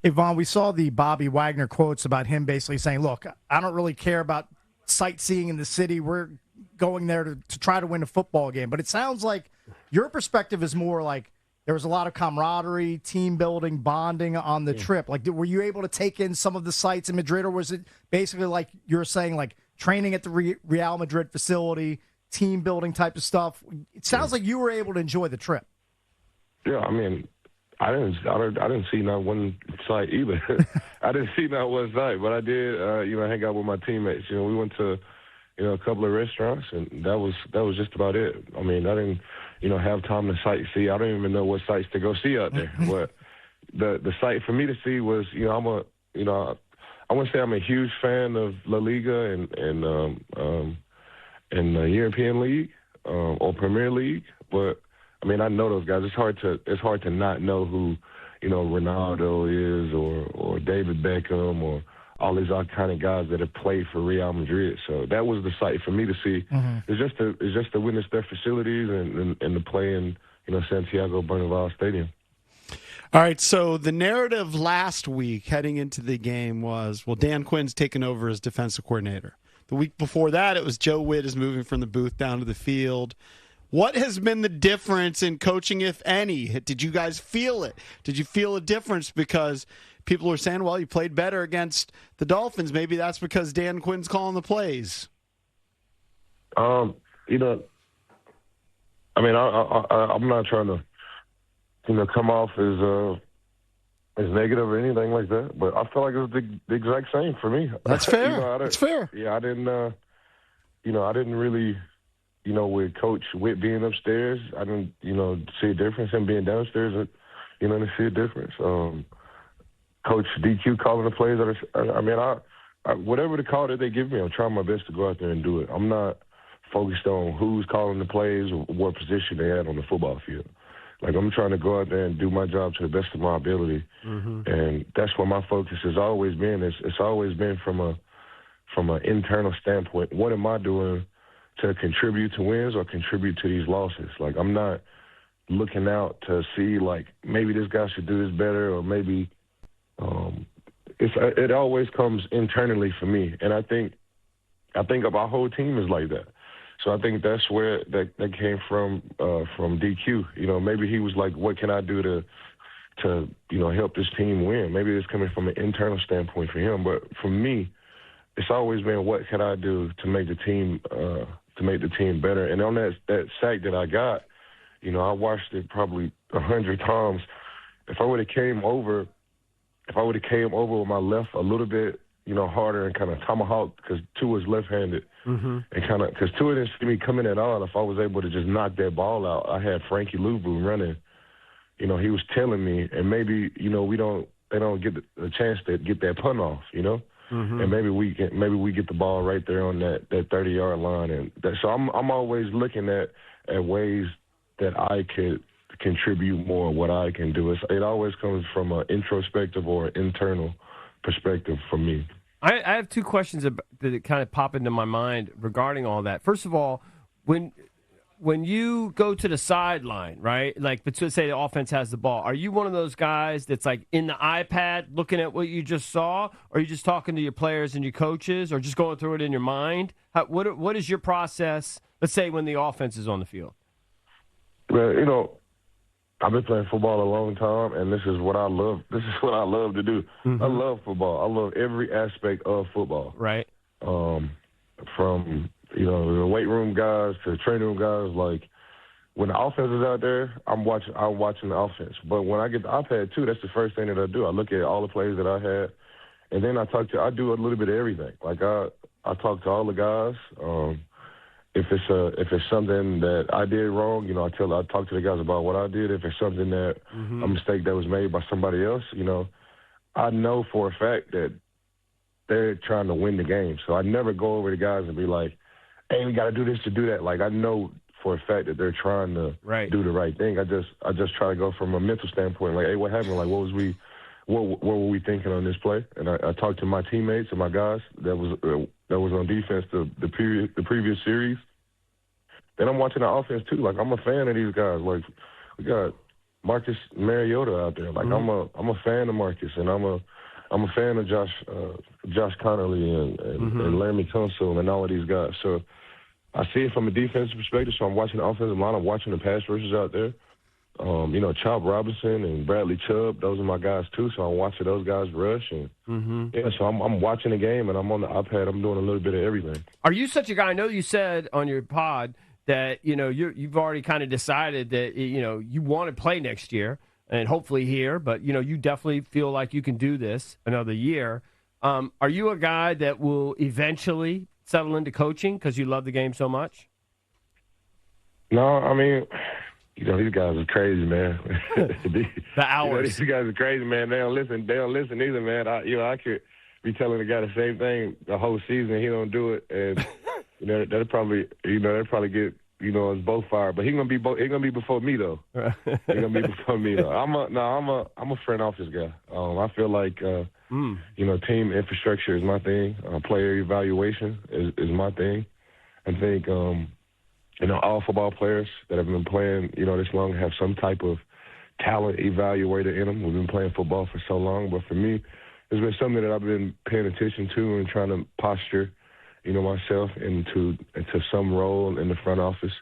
Hey, Vaughn, we saw the Bobby Wagner quotes about him basically saying, look, I don't really care about sightseeing in the city. We're going there to try to win a football game. But it sounds like your perspective is more like there was a lot of camaraderie, team building, bonding on the trip. Like, were you able to take in some of the sights in Madrid, or was it basically like you were saying, like training at the Real Madrid facility, team building type of stuff? It sounds like you were able to enjoy the trip. Yeah, I mean, I didn't see not one site either. I didn't see not one site, but I did, hang out with my teammates. We went to, a couple of restaurants, and that was just about it. I mean, I didn't, have time to sightsee. I don't even know what sites to go see out there. But the site for me to see was, I wouldn't say I'm a huge fan of La Liga and the European League or Premier League, but I mean, I know those guys. It's hard to not know who, Ronaldo is or David Beckham or all these iconic guys that have played for Real Madrid. So that was the sight for me to see. Mm-hmm. It's just to witness their facilities and to play in, Santiago Bernabéu Stadium. All right, so the narrative last week heading into the game was, well, Dan Quinn's taken over as defensive coordinator. The week before that, it was Joe Witt is moving from the booth down to the field. What has been the difference in coaching, if any? Did you guys feel it? Did you feel a difference because people were saying, well, you played better against the Dolphins. Maybe that's because Dan Quinn's calling the plays. I mean, I'm not trying to, come off as negative or anything like that, but I feel like it was the exact same for me. That's fair. That's fair. Yeah, I didn't really, with Coach Witt being upstairs, I didn't, see a difference. Him being downstairs, I didn't see a difference. Coach DQ calling the plays, whatever the call that they give me, I'm trying my best to go out there and do it. I'm not focused on who's calling the plays or what position they had on the football field. Like, I'm trying to go out there and do my job to the best of my ability. Mm-hmm. And that's what my focus has always been. It's always been from an internal standpoint. What am I doing to contribute to wins or contribute to these losses? Like, I'm not looking out to see, like, maybe this guy should do this better or maybe it always comes internally for me. And I think our whole team is like that. So I think that's where that came from DQ. Maybe he was like, what can I do to help this team win? Maybe it's coming from an internal standpoint for him. But for me, it's always been, what can I do to make the team better? And on that sack that I got, I watched it probably 100 times. If I would have came over with my left a little bit, harder and kind of tomahawk, because Tua's left-handed, mm-hmm. and kind of because Tua didn't see me coming at all. If I was able to just knock that ball out, I had Frankie Louvu running. He was telling me, and maybe they don't get the chance to get that punt off, mm-hmm. and maybe we get the ball right there on that 30-yard line, and so I'm always looking at ways that I could contribute more, what I can do. It always comes from an introspective or internal perspective for me. I have two questions that kind of pop into my mind regarding all that. First of all, when you go to the sideline, right, like, but let's say the offense has the ball, are you one of those guys that's like in the iPad looking at what you just saw, or are you just talking to your players and your coaches, or just going through it in your mind? What is your process, let's say, when the offense is on the field? Well, I've been playing football a long time, and this is what I love. This is what I love to do. Mm-hmm. I love football. I love every aspect of football. Right. From the weight room guys to the training room guys. Like, when the offense is out there, I'm watching the offense. But when I get the iPad too, that's the first thing that I do. I look at all the plays that I had, and then I do a little bit of everything. Like, I talk to all the guys. If it's something that I did wrong, I talk to the guys about what I did. If it's something that mm-hmm. a mistake that was made by somebody else, I know for a fact that they're trying to win the game. So I never go over to guys and be like, hey, we got to do this to do that. Like, I know for a fact that they're trying to do the right thing. I just try to go from a mental standpoint. Like, hey, what happened? Like, what were we thinking on this play? And I talked to my teammates and my guys that was on defense the previous series. Then I'm watching the offense too. Like, I'm a fan of these guys. Like, we got Marcus Mariota out there. Like I'm a fan of Marcus, and I'm a fan of Josh Connolly and Laramie Tunsil and all of these guys. So I see it from a defensive perspective. So I'm watching the offensive line. I'm watching the pass rushers out there. Chubb Robinson and Bradley Chubb, those are my guys too. So I'm watching those guys rush, and so I'm watching the game, and I'm on the iPad. I'm doing a little bit of everything. Are you such a guy? I know you said on your pod that you've already kind of decided that you want to play next year and hopefully here, but you definitely feel like you can do this another year. Are you a guy that will eventually settle into coaching because you love the game so much? No, I mean, these guys are crazy, man. The hours. These guys are crazy, man. They don't listen either, man. I could be telling the guy the same thing the whole season. He don't do it, and they'll probably get us both fired. But he's gonna be before me though. He's gonna be before me though. I'm a front office guy. I feel like team infrastructure is my thing. Player evaluation is my thing. I think all football players that have been playing this long have some type of talent evaluator in them. We've been playing football for so long, but for me, it's been something that I've been paying attention to and trying to posture myself into some role in the front office.